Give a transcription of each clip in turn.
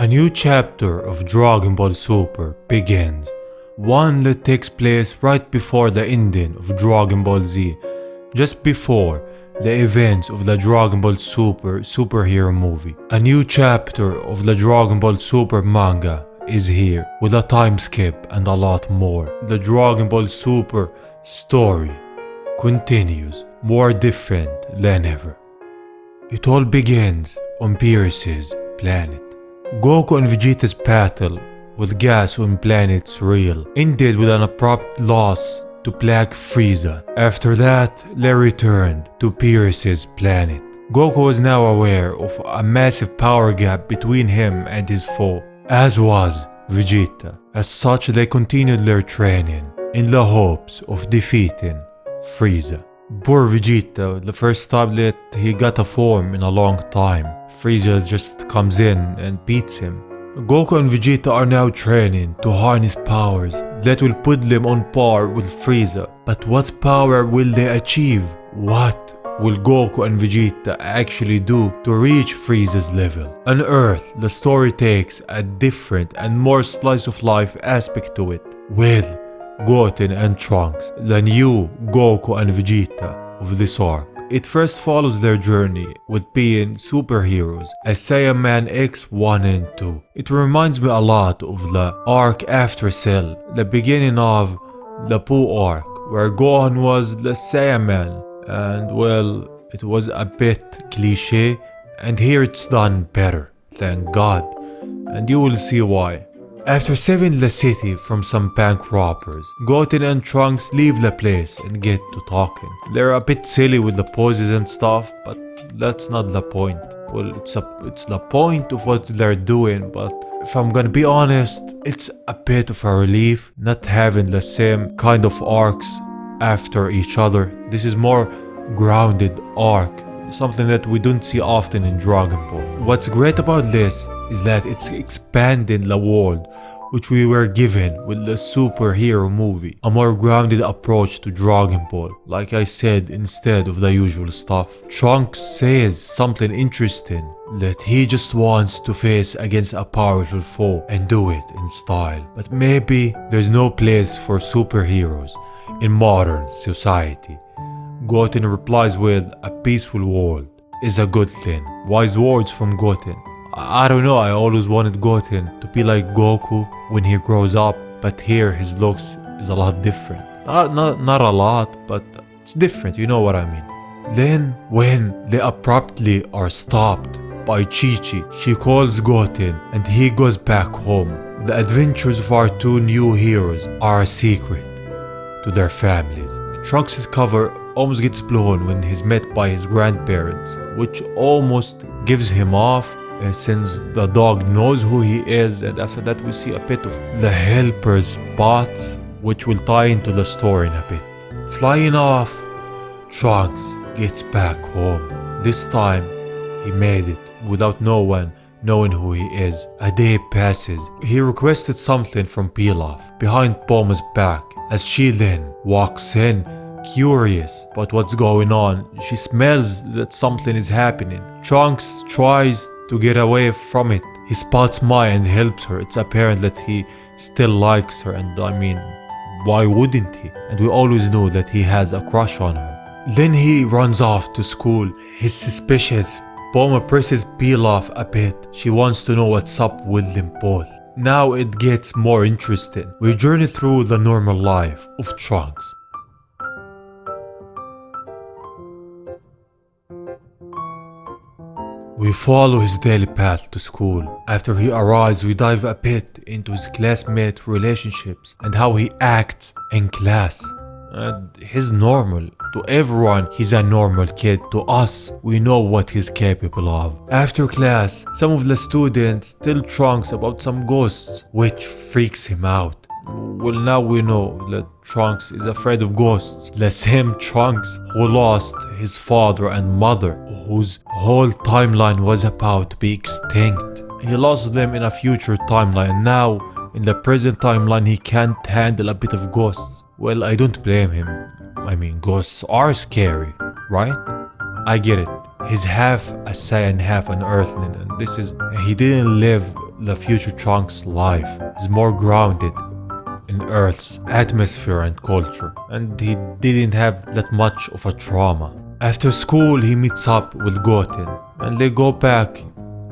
A new chapter of Dragon Ball Super begins, one that takes place right before the ending of Dragon Ball Z, just before the events of the Dragon Ball Super superhero movie. A new chapter of the Dragon Ball Super manga is here, with a time skip and a lot more. The Dragon Ball Super story continues, more different than ever. It all begins on Beerus's planet. Goku and Vegeta's battle with gas on planet Real ended with an abrupt loss to Black Frieza. After that, they returned to Beerus's planet. Goku was now aware of a massive power gap between him and his foe, as was Vegeta. As such, they continued their training in the hopes of defeating Frieza. Poor Vegeta, the first time that he got a form in a long time, Frieza just comes in and beats him. Goku and Vegeta are now training to harness powers that will put them on par with Frieza. But what power will they achieve? What will Goku and Vegeta actually do to reach Frieza's level? On Earth, the story takes a different and more slice of life aspect to it, with Goten and Trunks, the new Goku and Vegeta of this arc. It first follows their journey with being superheroes as Saiyan Man X 1 and 2. It reminds me a lot of the arc after Cell, the beginning of the Pooh arc, where Gohan was the Saiyan Man, and well, it was a bit cliche, and here it's done better, thank God, and you will see why. After saving the city from some bank robbers, Goten and Trunks leave the place and get to talking. They're a bit silly with the poses and stuff, but that's not the point. Well, it's the point of what they're doing, but if I'm gonna be honest, it's a bit of a relief not having the same kind of arcs after each other. This is more grounded arc, something that we don't see often in Dragon Ball. What's great about this is that it's expanding the world which we were given with the superhero movie, a more grounded approach to Dragon Ball, like I said, instead of the usual stuff. Trunks says something interesting, that he just wants to face against a powerful foe and do it in style. But maybe there's no place for superheroes in modern society. Goten replies with, a peaceful world is a good thing. Wise words from Goten. I don't know, I always wanted Goten to be like Goku when he grows up, but here his looks is a lot different. Not a lot, but it's different, you know what I mean. Then, when they abruptly are stopped by Chi-Chi, she calls Goten and he goes back home. The adventures of our two new heroes are a secret to their families. Trunks' cover almost gets blown when he's met by his grandparents, which almost gives him off since the dog knows who he is, and after that we see a bit of the helper's bot, which will tie into the story in a bit. Flying off, Trunks gets back home. This time he made it without no one knowing who he is. A day passes. He requested something from Pilaf behind Bulma's back. As she then walks in, curious about what's going on, she smells that something is happening. Trunks tries to get away from it. He spots Mai and helps her. It's apparent that he still likes her, and I mean, why wouldn't he? And we always know that he has a crush on her. Then he runs off to school. He's suspicious. Bulma presses Pilaf a bit. She wants to know what's up with them both. Now it gets more interesting. We journey through the normal life of Trunks. We follow his daily path to school. After he arrives, we dive a bit into his classmate relationships and how he acts in class. And he's normal. To everyone, he's a normal kid. To us, we know what he's capable of. After class, some of the students tell Trunks about some ghosts, which freaks him out. Well, now we know that Trunks is afraid of ghosts. The same Trunks who lost his father and mother, whose whole timeline was about to be extinct. He lost them in a future timeline. Now, in the present timeline, he can't handle a bit of ghosts. Well, I don't blame him. I mean, ghosts are scary, right? I get it. He's half a Saiyan, half an Earthling, and he didn't live the future Trunks' life is more grounded in Earth's atmosphere and culture, and he didn't have that much of a trauma. After school, he meets up with Goten, and they go back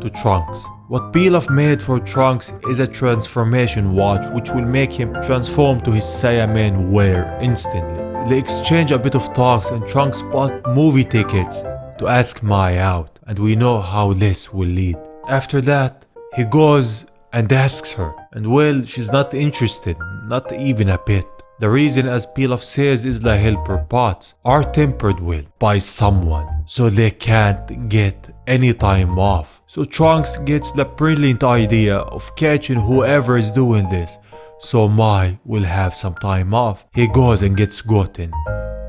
to Trunks. What Pilaf made for Trunks is a transformation watch which will make him transform to his Saiyan wear instantly. They exchange a bit of talks and Trunks bought movie tickets to ask Mai out, and we know how this will lead. After that, he goes and asks her, and well, she's not interested, not even a bit. The reason, as Pilaf says, is the helper pots are tempered with by someone, so they can't get any time off. So Trunks gets the brilliant idea of catching whoever is doing this, so Mai will have some time off. He goes and gets Goten.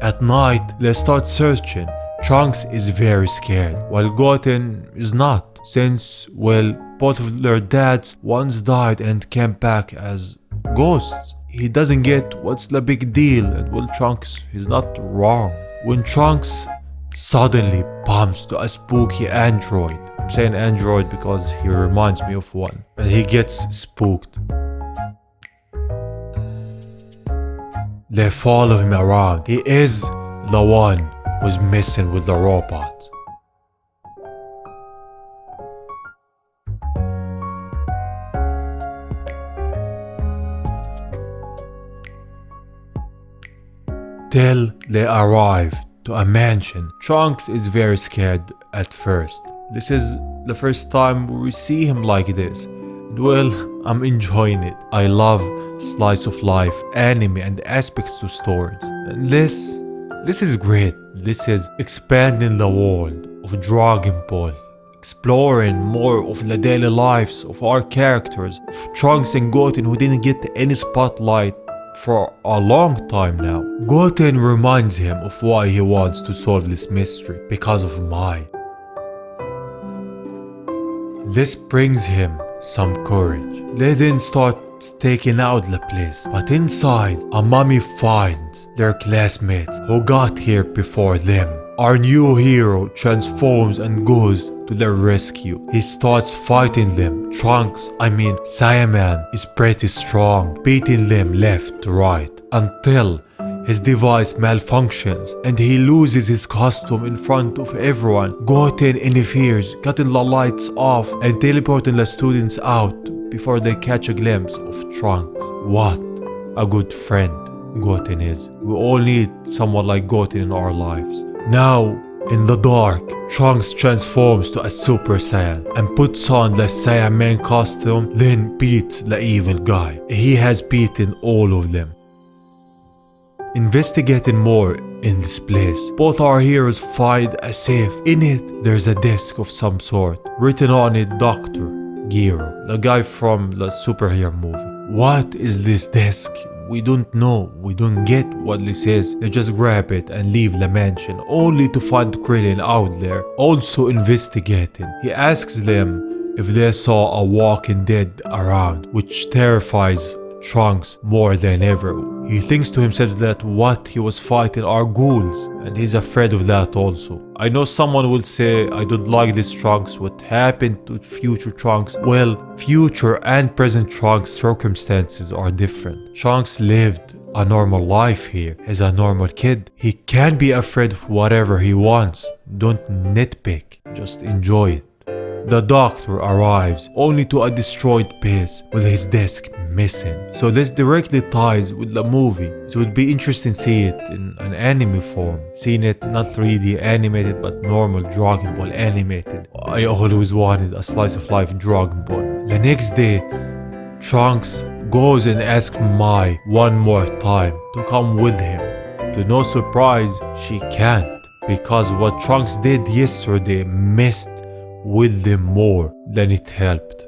At night, they start searching. Trunks is very scared, while Goten is not, since, well, both of their dads once died and came back as ghosts. He doesn't get what's the big deal, and well, Trunks is not wrong. When Trunks suddenly bumps to a spooky android, I'm saying android because he reminds me of one, and he gets spooked. They follow him around. He is the one who's messing with the robot. Till they arrive to a mansion. Trunks is very scared at first. This is the first time we see him like this. Well, I'm enjoying it. I love slice of life, anime and aspects to stories. And this is great. This is expanding the world of Dragon Ball. Exploring more of the daily lives of our characters, of Trunks and Goten, who didn't get any spotlight for a long time now. Goten reminds him of why he wants to solve this mystery, because of Mai. This brings him some courage. They then start staking out the place, but inside, a mummy finds their classmates who got here before them. Our new hero transforms and goes to their rescue. He starts fighting them. Saiyan is pretty strong, beating them left to right, until his device malfunctions and he loses his costume in front of everyone. Goten interferes, cutting the lights off and teleporting the students out before they catch a glimpse of Trunks. What a good friend Goten is. We all need someone like Goten in our lives. Now, in the dark, Trunks transforms to a Super Saiyan and puts on the Saiyan costume, then beats the evil guy. He has beaten all of them. Investigating more in this place, both our heroes find a safe. In it, there's a desk of some sort. Written on it, Dr. Gero, the guy from the Superhero movie. What is this desk? We don't know. We don't get what this is. They just grab it and leave the mansion, only to find Krillin out there, also investigating. He asks them if they saw a walking dead around, which terrifies Trunks more than ever. He thinks to himself that what he was fighting are ghouls, and he's afraid of that also. I know someone will say, I don't like this Trunks, what happened to future Trunks? Well, future and present Trunks' circumstances are different. Trunks lived a normal life here. He's a normal kid. He can be afraid of whatever he wants. Don't nitpick, just enjoy it. The doctor arrives only to a destroyed base with his desk missing. So this directly ties with the movie. It would be interesting to see it in an anime form. Seeing it not 3D animated but normal Dragon Ball animated. I always wanted a slice of life Dragon Ball. The next day, Trunks goes and asks Mai one more time to come with him. To no surprise, she can't, because what Trunks did yesterday messed with them more than it helped.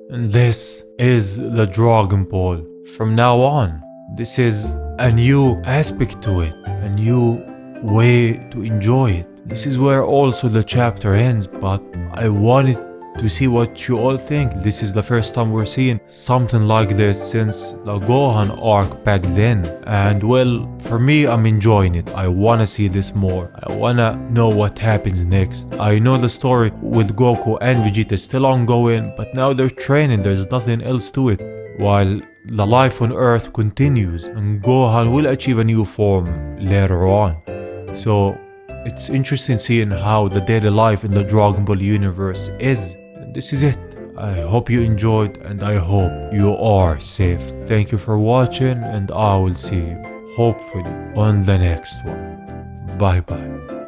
And this is the Dragon Ball. From now on, this is a new aspect to it, a new way to enjoy it. This is where also the chapter ends, but I wanted to see what you all think. This is the first time we're seeing something like this since the Gohan arc back then. And well, for me, I'm enjoying it. I wanna see this more. I wanna know what happens next. I know the story with Goku and Vegeta is still ongoing, but now they're training, there's nothing else to it. While the life on Earth continues and Gohan will achieve a new form later on. So it's interesting seeing how the daily life in the Dragon Ball universe is. And this is it. I hope you enjoyed and I hope you are safe. Thank you for watching and I will see you hopefully on the next one. Bye bye.